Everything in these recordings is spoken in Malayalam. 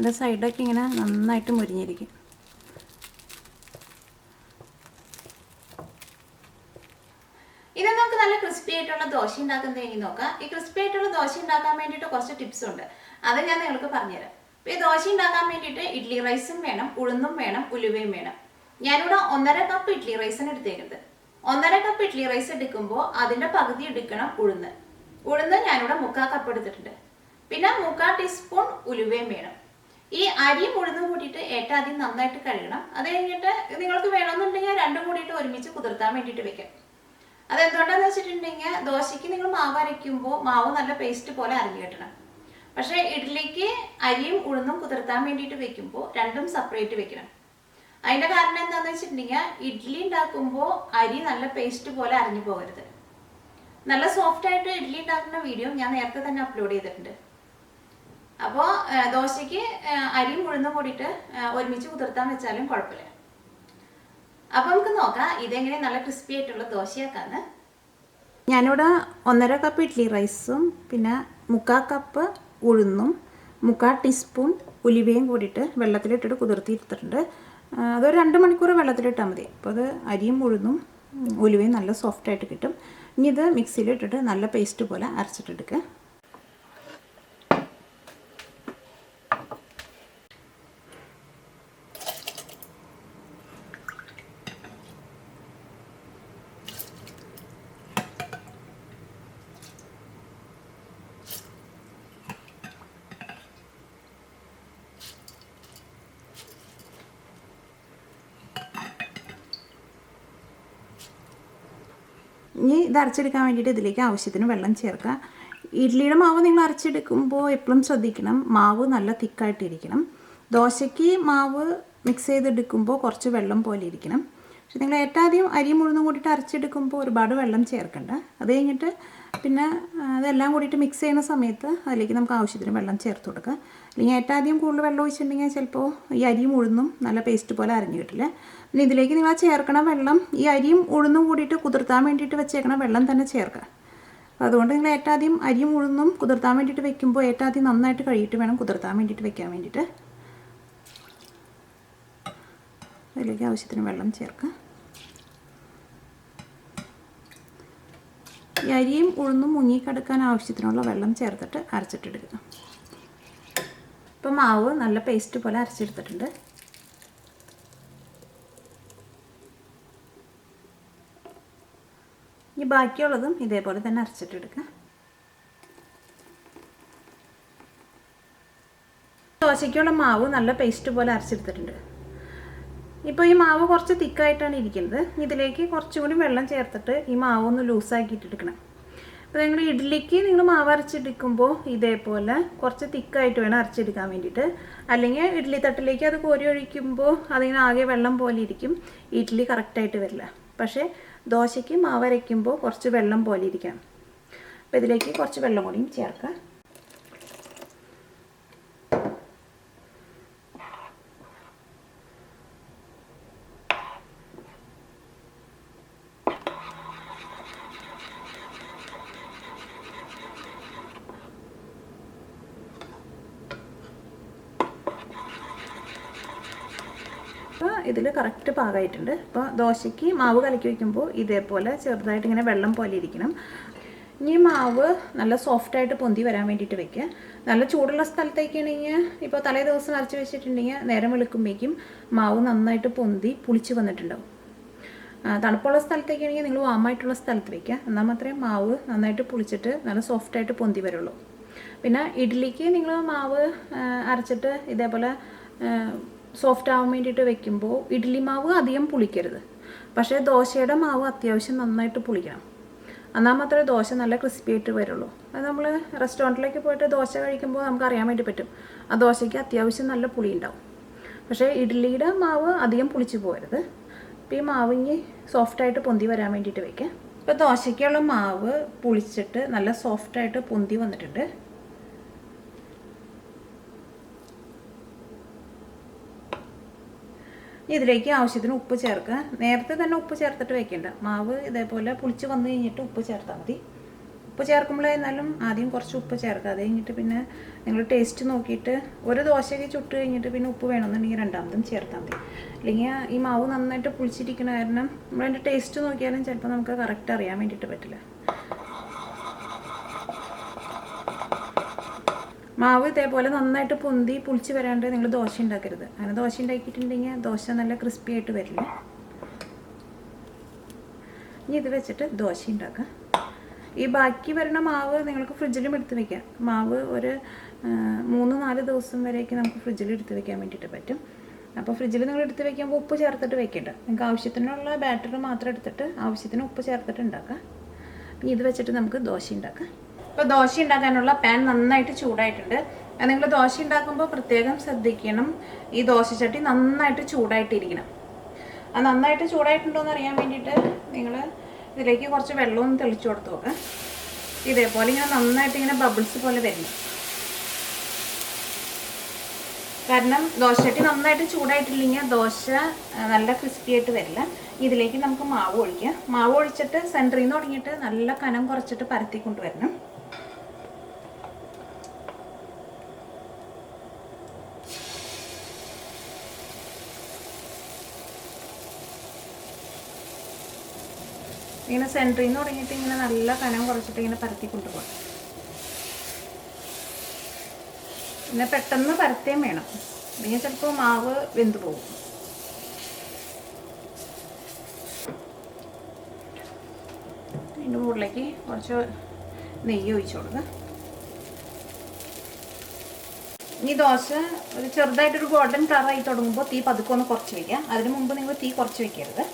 ഇതിൻ്റെ സൈഡൊക്കെ ഇങ്ങനെ നന്നായിട്ട് മുരിഞ്ഞിരിക്കും. ഇത് നമുക്ക് നല്ല ക്രിസ്പി ആയിട്ടുള്ള ദോശ ഉണ്ടാക്കുന്നത് എങ്ങനെ നോക്കാം. ഈ ക്രിസ്പി ആയിട്ടുള്ള ദോശ ഉണ്ടാക്കാൻ വേണ്ടിയിട്ട് കുറച്ച് ടിപ്സ് ഉണ്ട്, അത് ഞാൻ നിങ്ങൾക്ക് പറഞ്ഞുതരാം. അപ്പോൾ ഈ ദോശ ഉണ്ടാക്കാൻ വേണ്ടിയിട്ട് ഇഡ്ഡലി റൈസും വേണം, ഉഴുന്നും വേണം, ഉലുവയും വേണം. ഞാനിവിടെ 1.5 കപ്പ് ഇഡ്ഡലി റൈസാണ് എടുത്തേക്കുന്നത്. 1.5 കപ്പ് ഇഡ്ഡലി റൈസ് എടുക്കുമ്പോൾ അതിൻ്റെ പകുതി എടുക്കണം ഉഴുന്ന്. ഉഴുന്ന് ഞാനിവിടെ 3/4 കപ്പ് എടുത്തിട്ടുണ്ട്. പിന്നെ 3/4 ടീസ്പൂൺ ഉലുവയും വേണം. ഈ അരിയും ഉഴുന്നും കൂട്ടിയിട്ട് ഏറ്റവും ആദ്യം നന്നായിട്ട് കഴുകണം. അത് കഴിഞ്ഞിട്ട് നിങ്ങൾക്ക് വേണമെന്നുണ്ടെങ്കിൽ രണ്ടും കൂടിയിട്ട് ഒരുമിച്ച് കുതിർത്താൻ വേണ്ടിയിട്ട് വെക്കാം. അതെന്തുകൊണ്ടാന്ന് വെച്ചിട്ടുണ്ടെങ്കിൽ ദോശയ്ക്ക് നിങ്ങൾ മാവ് അരയ്ക്കുമ്പോൾ മാവ് നല്ല പേസ്റ്റ് പോലെ അരഞ്ഞു കിട്ടണം. പക്ഷേ ഇഡ്ഡലിക്ക് അരിയും ഉഴുന്നും കുതിർത്താൻ വേണ്ടിയിട്ട് വെക്കുമ്പോൾ രണ്ടും സെപ്പറേറ്റ് വെക്കണം. അതിൻ്റെ കാരണം എന്താണെന്ന് വെച്ചിട്ടുണ്ടെങ്കിൽ ഇഡ്ഡലി ഉണ്ടാക്കുമ്പോൾ അരി നല്ല പേസ്റ്റ് പോലെ അരഞ്ഞു പോകരുത്. നല്ല സോഫ്റ്റ് ആയിട്ട് ഇഡ്ഡലി ഉണ്ടാക്കുന്ന വീഡിയോ ഞാൻ നേരത്തെ തന്നെ അപ്ലോഡ് ചെയ്തിട്ടുണ്ട്. അപ്പോൾ ദോശയ്ക്ക് അരിയും ഉഴുന്നും കൂടിയിട്ട് ഒരുമിച്ച് കുതിർത്താൻ വെച്ചാലും കുഴപ്പമില്ല. അപ്പോൾ നമുക്ക് നോക്കാം ഇതെങ്ങനെ നല്ല ക്രിസ്പി ആയിട്ടുള്ള ദോശയാക്കാന്ന്. ഞാനിവിടെ 1.5 കപ്പ് ഇഡ്ഡലി റൈസും പിന്നെ 3/4 കപ്പ് ഉഴുന്നും 3/4 ടീസ്പൂൺ ഉലുവയും കൂടിയിട്ട് വെള്ളത്തിലിട്ടിട്ട് കുതിർത്തിയെടുത്തിട്ടുണ്ട്. അതൊരു 2 മണിക്കൂർ വെള്ളത്തിലിട്ടാൽ മതി. അപ്പോൾ അത് അരിയും ഉഴുന്നും ഉലുവയും നല്ല സോഫ്റ്റായിട്ട് കിട്ടും. ഇനി ഇത് മിക്സിയിലിട്ടിട്ട് നല്ല പേസ്റ്റ് പോലെ അരച്ചിട്ടെടുക്കുക. ഇനി ഇത് അരച്ചെടുക്കാൻ വേണ്ടിയിട്ട് ഇതിലേക്ക് ആവശ്യത്തിന് വെള്ളം ചേർക്കുക. ഇഡ്ഡലിയുടെ മാവ് നിങ്ങൾ അരച്ചെടുക്കുമ്പോൾ എപ്പോഴും ശ്രദ്ധിക്കണം, മാവ് നല്ല തിക്കായിട്ടിരിക്കണം. ദോശയ്ക്ക് മാവ് മിക്സ് ചെയ്തെടുക്കുമ്പോൾ കുറച്ച് വെള്ളം പോലെ ഇരിക്കണം. പക്ഷെ നിങ്ങൾ ഏറ്റവും ആദ്യം അരിയും ഉഴുന്നും കൂടിയിട്ട് അരച്ചെടുക്കുമ്പോൾ ഒരുപാട് വെള്ളം ചേർക്കണ്ട. അത് കഴിഞ്ഞിട്ട് പിന്നെ അതെല്ലാം കൂടിയിട്ട് മിക്സ് ചെയ്യുന്ന സമയത്ത് അതിലേക്ക് നമുക്ക് ആവശ്യത്തിന് വെള്ളം ചേർത്ത് കൊടുക്കുക. അല്ലെങ്കിൽ ഏറ്റവും ആദ്യം കൂടുതൽ വെള്ളം ഒഴിച്ചിട്ടുണ്ടെങ്കിൽ ചിലപ്പോൾ ഈ അരിയും ഉഴുന്നും നല്ല പേസ്റ്റ് പോലെ അരഞ്ഞു കിട്ടില്ല. പിന്നെ ഇതിലേക്ക് നിങ്ങൾ ചേർക്കണ വെള്ളം ഈ അരിയും ഉഴുന്നും കൂടിയിട്ട് കുതിർത്താൻ വേണ്ടിയിട്ട് വെച്ചേക്കണ വെള്ളം തന്നെ ചേർക്കുക. അതുകൊണ്ട് നിങ്ങൾ ഏറ്റവും ആദ്യം അരിയും ഉഴുന്നും കുതിർത്താൻ വേണ്ടിയിട്ട് വെക്കുമ്പോൾ ഏറ്റവും ആദ്യം നന്നായിട്ട് കഴുകിയിട്ട് വേണം കുതിർത്താൻ വേണ്ടിയിട്ട് വെക്കാൻ വേണ്ടിയിട്ട്. അതിലേക്ക് ആവശ്യത്തിന് വെള്ളം ചേർക്കുക. ഈ അരിയും ഉഴുന്നും മുങ്ങിക്കിടക്കാൻ ആവശ്യത്തിനുള്ള വെള്ളം ചേർത്തിട്ട് അരച്ചിട്ടെടുക്കുക. ഇപ്പം മാവ് നല്ല പേസ്റ്റ് പോലെ അരച്ചെടുത്തിട്ടുണ്ട്. ഇനി ബാക്കിയുള്ളതും ഇതേപോലെ തന്നെ അരച്ചിട്ടെടുക്കുക. ദോശയ്ക്കുള്ള മാവ് നല്ല പേസ്റ്റ് പോലെ അരച്ചെടുത്തിട്ടുണ്ട്. ഇപ്പോൾ ഈ മാവ് കുറച്ച് തിക്കായിട്ടാണ് ഇരിക്കുന്നത്. ഇതിലേക്ക് കുറച്ചും കൂടി വെള്ളം ചേർത്തിട്ട് ഈ മാവ് ഒന്ന് ലൂസാക്കിയിട്ടെടുക്കണം. അപ്പോൾ നിങ്ങൾ ഇഡ്ഡലിക്ക് നിങ്ങൾ മാവ് അരച്ചെടുക്കുമ്പോൾ ഇതേപോലെ കുറച്ച് തിക്കായിട്ട് വേണം അരച്ചെടുക്കാൻ വേണ്ടിയിട്ട്. അല്ലെങ്കിൽ ഇഡ്ഡലി തട്ടിലേക്ക് അത് കോരി ഒഴിക്കുമ്പോൾ അതിന് ആകെ വെള്ളം പോലെ ഇരിക്കും, ഇഡ്ഡലി കറക്റ്റായിട്ട് വരില്ല. പക്ഷേ ദോശയ്ക്ക് മാവ് അരയ്ക്കുമ്പോൾ കുറച്ച് വെള്ളം പോലെ ഇരിക്കണം. അപ്പോൾ ഇതിലേക്ക് കുറച്ച് വെള്ളം കൂടിയും ചേർക്കാം. അപ്പോൾ ഇതിൽ കറക്റ്റ് പാകമായിട്ടുണ്ട്. അപ്പോൾ ദോശയ്ക്ക് മാവ് കലക്കി വയ്ക്കുമ്പോൾ ഇതേപോലെ ചെറുതായിട്ട് ഇങ്ങനെ വെള്ളം പോലെ ഇരിക്കണം. ഇനി മാവ് നല്ല സോഫ്റ്റായിട്ട് പൊന്തി വരാൻ വേണ്ടിയിട്ട് വെക്കുക. നല്ല ചൂടുള്ള സ്ഥലത്തേക്കാണെങ്കിൽ ഇപ്പോൾ തലേ ദിവസം അരച്ച് വെച്ചിട്ടുണ്ടെങ്കിൽ നേരം വെളുക്കുമ്പോഴേക്കും മാവ് നന്നായിട്ട് പൊന്തി പുളിച്ച് വന്നിട്ടുണ്ടാവും. തണുപ്പുള്ള സ്ഥലത്തേക്കാണെങ്കിൽ നിങ്ങൾ വാമായിട്ടുള്ള സ്ഥലത്ത് വയ്ക്കുക. എന്നാൽ മാത്രമേ മാവ് നന്നായിട്ട് പുളിച്ചിട്ട് നല്ല സോഫ്റ്റായിട്ട് പൊന്തി വരുള്ളൂ. പിന്നെ ഇഡ്ഡലിക്ക് നിങ്ങൾ മാവ് അരച്ചിട്ട് ഇതേപോലെ സോഫ്റ്റ് ആവാൻ വേണ്ടിയിട്ട് വെക്കുമ്പോൾ ഇഡ്ഡലി മാവ് അധികം പുളിക്കരുത്. പക്ഷേ ദോശയുടെ മാവ് അത്യാവശ്യം നന്നായിട്ട് പുളിക്കണം. എന്നാൽ മാത്രമേ ദോശ നല്ല ക്രിസ്പി ആയിട്ട് വരുള്ളൂ. അത് നമ്മൾ റെസ്റ്റോറൻറ്റിലേക്ക് പോയിട്ട് ദോശ കഴിക്കുമ്പോൾ നമുക്ക് അറിയാൻ വേണ്ടി പറ്റും, ആ ദോശയ്ക്ക് അത്യാവശ്യം നല്ല പുളി ഉണ്ടാവും. പക്ഷേ ഇഡ്ഡലിയുടെ മാവ് അധികം പുളിച്ച് പോകരുത്. അപ്പോൾ ഈ മാവ് ഇനി സോഫ്റ്റായിട്ട് പൊന്തി വരാൻ വേണ്ടിയിട്ട് വയ്ക്കുക. ഇപ്പോൾ ദോശയ്ക്കുള്ള മാവ് പുളിച്ചിട്ട് നല്ല സോഫ്റ്റായിട്ട് പൊന്തി വന്നിട്ടുണ്ട്. ഇതിലേക്ക് ആവശ്യത്തിന് ഉപ്പ് ചേർക്കുക. നേരത്തെ തന്നെ ഉപ്പ് ചേർത്തിട്ട് വെക്കേണ്ട, മാവ് ഇതേപോലെ പുളിച്ച് വന്നു കഴിഞ്ഞിട്ട് ഉപ്പ് ചേർത്താൽ മതി. ഉപ്പ് ചേർക്കുമ്പോഴായിരുന്നാലും ആദ്യം കുറച്ച് ഉപ്പ് ചേർക്കുക. അത് കഴിഞ്ഞിട്ട് പിന്നെ നിങ്ങൾ ടേസ്റ്റ് നോക്കിയിട്ട് ഒരു ദോശയ്ക്ക് ചുട്ട് കഴിഞ്ഞിട്ട് പിന്നെ ഉപ്പ് വേണമെന്നുണ്ടെങ്കിൽ രണ്ടാമതും ചേർത്താൽ മതി. അല്ലെങ്കിൽ ഈ മാവ് നന്നായിട്ട് പുളിച്ചിരിക്കുന്ന കാരണം നമ്മളതിൻ്റെ ടേസ്റ്റ് നോക്കിയാലും ചിലപ്പോൾ നമുക്ക് കറക്റ്റ് അറിയാൻ വേണ്ടിയിട്ട് പറ്റില്ല. മാവ് ഇതേപോലെ നന്നായിട്ട് പൊന്തി പുളിച്ച് വരാണ്ട് നിങ്ങൾ ദോശ ഉണ്ടാക്കരുത്. അങ്ങനെ ദോശ ഉണ്ടാക്കിയിട്ടുണ്ടെങ്കിൽ ദോശ നല്ല ക്രിസ്പി ആയിട്ട് വരില്ല. ഇനി ഇത് വെച്ചിട്ട് ദോശ ഉണ്ടാക്കാം. ഈ ബാക്കി വരുന്ന മാവ് നിങ്ങൾക്ക് ഫ്രിഡ്ജിലും എടുത്ത് വെക്കാം. മാവ് ഒരു 3-4 ദിവസം വരെയൊക്കെ നമുക്ക് ഫ്രിഡ്ജിൽ എടുത്ത് വെക്കാൻ വേണ്ടിയിട്ട് പറ്റും. അപ്പോൾ ഫ്രിഡ്ജിൽ നിങ്ങൾ എടുത്ത് വെക്കുമ്പോൾ ഉപ്പ് ചേർത്തിട്ട് വെക്കേണ്ട. നിങ്ങൾക്ക് ആവശ്യത്തിനുള്ള ബാറ്റർ മാത്രം എടുത്തിട്ട് ആവശ്യത്തിന് ഉപ്പ് ചേർത്തിട്ട് ഉണ്ടാക്കാം. ഇനി ഇത് വെച്ചിട്ട് നമുക്ക് ദോശ ഉണ്ടാക്കാം. ഇപ്പോൾ ദോശ ഉണ്ടാക്കാനുള്ള പാൻ നന്നായിട്ട് ചൂടായിട്ടുണ്ട്. നിങ്ങൾ ദോശ ഉണ്ടാക്കുമ്പോൾ പ്രത്യേകം ശ്രദ്ധിക്കണം, ഈ ദോശച്ചട്ടി നന്നായിട്ട് ചൂടായിട്ടിരിക്കണം. അത് നന്നായിട്ട് ചൂടായിട്ടുണ്ടോ എന്ന് അറിയാൻ വേണ്ടിയിട്ട് നിങ്ങൾ ഇതിലേക്ക് കുറച്ച് വെള്ളവും തെളിച്ചു കൊടുത്തു നോക്കുക. ഇതേപോലെ ഇങ്ങനെ നന്നായിട്ട് ഇങ്ങനെ ബബിൾസ് പോലെ വരണം. കാരണം ദോശച്ചട്ടി നന്നായിട്ട് ചൂടായിട്ടില്ലെങ്കിൽ ദോശ നല്ല ക്രിസ്പി ആയിട്ട് വരില്ല. ഇതിലേക്ക് നമുക്ക് മാവ് ഒഴിക്കാം. മാവ് ഒഴിച്ചിട്ട് സെൻറ്ററിൽ നിന്ന് തുടങ്ങിയിട്ട് നല്ല കനം കുറച്ചിട്ട് പരത്തി കൊണ്ടുവരണം. ഇങ്ങനെ സെൻറ്ററിൽ നിന്ന് തുടങ്ങിയിട്ട് ഇങ്ങനെ നല്ല കനം കുറച്ചിട്ട് ഇങ്ങനെ പരത്തി കൊണ്ടുപോകാം. പിന്നെ പെട്ടെന്ന് പരത്തേം വേണം, അല്ലെങ്കിൽ ചിലപ്പോൾ മാവ് വെന്ത് പോകും. അതിൻ്റെ മുകളിലേക്ക് കുറച്ച് നെയ്യ് ഒഴിച്ചു കൊടുക്കുക. ഈ ദോശ ഒരു ചെറുതായിട്ടൊരു ഗോൾഡൻ കളറായി തുടങ്ങുമ്പോൾ തീ പതുക്കെ ഒന്ന് കുറച്ച് വയ്ക്കുക. അതിന് മുമ്പ് നിങ്ങൾ തീ കുറച്ച് വയ്ക്കരുത്.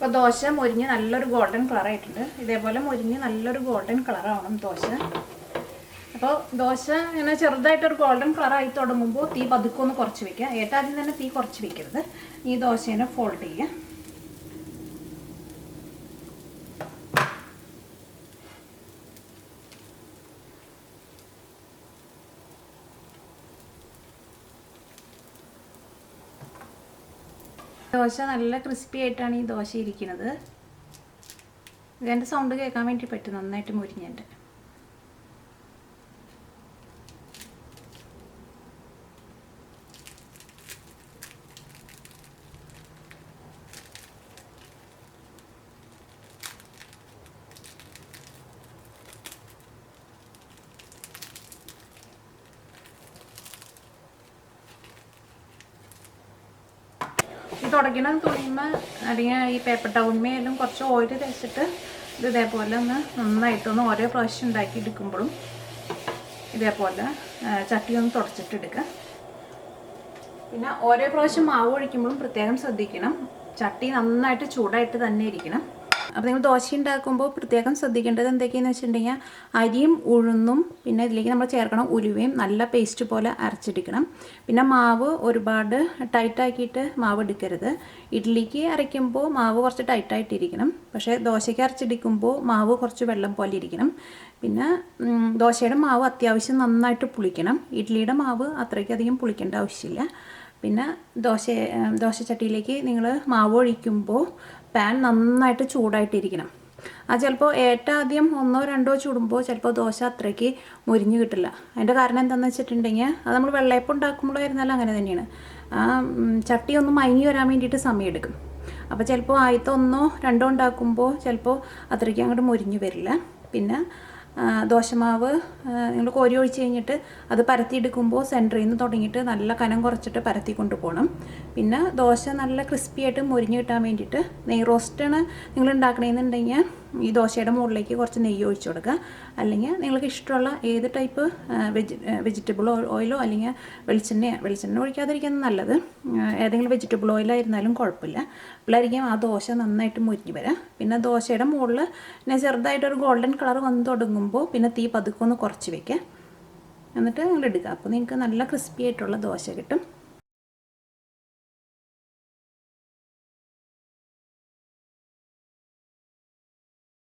അപ്പോൾ ദോശ മൊരിഞ്ഞ് നല്ലൊരു ഗോൾഡൻ കളറായിട്ടുണ്ട്. ഇതേപോലെ മൊരിഞ്ഞ് നല്ലൊരു ഗോൾഡൻ കളറാവണം ദോശ. അപ്പോൾ ദോശ ഇങ്ങനെ ചെറുതായിട്ടൊരു ഗോൾഡൻ കളറായി തുടങ്ങുമ്പോൾ തീ പതുക്കെ ഒന്ന് കുറച്ച് വയ്ക്കുക. ആദ്യം തന്നെ തീ കുറച്ച് വയ്ക്കരുത്. ഈ ദോശേനെ ഫോൾഡ് ചെയ്യുക. ദോശ നല്ല ക്രിസ്പി ആയിട്ടാണ് ഈ ദോശ ഇരിക്കുന്നത്. ഇതിൻ്റെ സൗണ്ട് കേൾക്കാൻ വേണ്ടി പറ്റും, നന്നായിട്ട് മുരിഞ്ഞിട്ട്. ഈ തുടയ്ക്കണം തുണിയുമ്പോൾ അല്ലെങ്കിൽ ഈ പേപ്പർ ടൗൺമേലും കുറച്ച് ഓയിൽ തേച്ചിട്ട് ഇത് ഇതേപോലെ ഒന്ന് നന്നായിട്ടൊന്ന് ഓരോ പ്രാവശ്യം ഉണ്ടാക്കി എടുക്കുമ്പോഴും ഇതേപോലെ ചട്ടി ഒന്ന് തുടച്ചിട്ടെടുക്കുക. പിന്നെ ഓരോ പ്രാവശ്യം മാവ് ഒഴിക്കുമ്പോഴും പ്രത്യേകം ശ്രദ്ധിക്കണം, ചട്ടി നന്നായിട്ട് ചൂടായിട്ട് തന്നെ ഇരിക്കണം. അപ്പോൾ നിങ്ങൾ ദോശ ഉണ്ടാക്കുമ്പോൾ പ്രത്യേകം ശ്രദ്ധിക്കേണ്ടത് എന്തൊക്കെയാണെന്ന് വെച്ചിട്ടുണ്ടെങ്കിൽ അരിയും ഉഴുന്നും പിന്നെ ഇതിലേക്ക് നമ്മൾ ചേർക്കണം ഉലുവയും നല്ല പേസ്റ്റ് പോലെ അരച്ചെടുക്കണം. പിന്നെ മാവ് ഒരുപാട് ടൈറ്റാക്കിയിട്ട് മാവ് എടുക്കരുത്. ഇഡ്ഡലിക്ക് അരയ്ക്കുമ്പോൾ മാവ് കുറച്ച് ടൈറ്റായിട്ടിരിക്കണം, പക്ഷേ ദോശയ്ക്ക് അരച്ചെടുക്കുമ്പോൾ മാവ് കുറച്ച് വെള്ളം പോലെ ഇരിക്കണം. പിന്നെ ദോശയുടെ മാവ് അത്യാവശ്യം നന്നായിട്ട് പുളിക്കണം. ഇഡ്ഡലിയുടെ മാവ് അത്രയ്ക്കധികം പുളിക്കേണ്ട ആവശ്യമില്ല. പിന്നെ ദോശച്ചട്ടിയിലേക്ക് നിങ്ങൾ മാവ് ഒഴിക്കുമ്പോൾ പാൻ നന്നായിട്ട് ചൂടായിട്ടിരിക്കണം. അത് ചിലപ്പോൾ ആദ്യം 1-2 ചൂടുമ്പോൾ ചിലപ്പോൾ ദോശ അത്രയ്ക്ക് മുരിഞ്ഞ് കിട്ടില്ല. അതിൻ്റെ കാരണം എന്താണെന്ന് വെച്ചിട്ടുണ്ടെങ്കിൽ അത് നമ്മൾ വെള്ളയപ്പം ഉണ്ടാക്കുമ്പോഴായിരുന്നാലും അങ്ങനെ തന്നെയാണ്. ചട്ടി ഒന്ന് മയങ്ങി വരാൻ വേണ്ടിയിട്ട് സമയമെടുക്കും. അപ്പോൾ ചിലപ്പോൾ 1-2 ഉണ്ടാക്കുമ്പോൾ ചിലപ്പോൾ അത്രയ്ക്ക് അങ്ങോട്ട് മുരിഞ്ഞ് വരില്ല. പിന്നെ ദോശമാവ് നിങ്ങൾ കോരി ഒഴിച്ച് കഴിഞ്ഞിട്ട് അത് പരത്തിയെടുക്കുമ്പോൾ സെൻറ്ററിൽ നിന്ന് തുടങ്ങിയിട്ട് നല്ല കനം കുറച്ചിട്ട് പരത്തി കൊണ്ടുപോകണം. പിന്നെ ദോശ നല്ല ക്രിസ്പി ആയിട്ട് മൊരിഞ്ഞ് കിട്ടാൻ വേണ്ടിയിട്ട് നെയ് റോസ്റ്റാണ് നിങ്ങൾ ഉണ്ടാക്കണമെന്നുണ്ടെങ്കിൽ ഈ ദോശയുടെ മുകളിലേക്ക് കുറച്ച് നെയ്യ് ഒഴിച്ചു കൊടുക്കുക. അല്ലെങ്കിൽ നിങ്ങൾക്ക് ഇഷ്ടമുള്ള ഏത് ടൈപ്പ് വെജിറ്റബിൾ ഓയിലോ അല്ലെങ്കിൽ വെളിച്ചെണ്ണ ഒഴിക്കാതിരിക്കുന്നത് നല്ലത്. ഏതെങ്കിലും വെജിറ്റബിൾ ഓയിലായിരുന്നാലും കുഴപ്പമില്ല. അപ്പോഴായിരിക്കും ആ ദോശ നന്നായിട്ട് മുരിഞ്ഞ് വരാം. പിന്നെ ദോശയുടെ മുകളിൽ പിന്നെ ചെറുതായിട്ടൊരു ഗോൾഡൻ കളർ വന്ന് തുടങ്ങുമ്പോൾ പിന്നെ തീ പതുക്കെ ഒന്ന് കുറച്ച് വയ്ക്കുക. എന്നിട്ട് നിങ്ങൾ എടുക്കുക. അപ്പോൾ നിങ്ങൾക്ക് നല്ല ക്രിസ്പി ആയിട്ടുള്ള ദോശ കിട്ടും.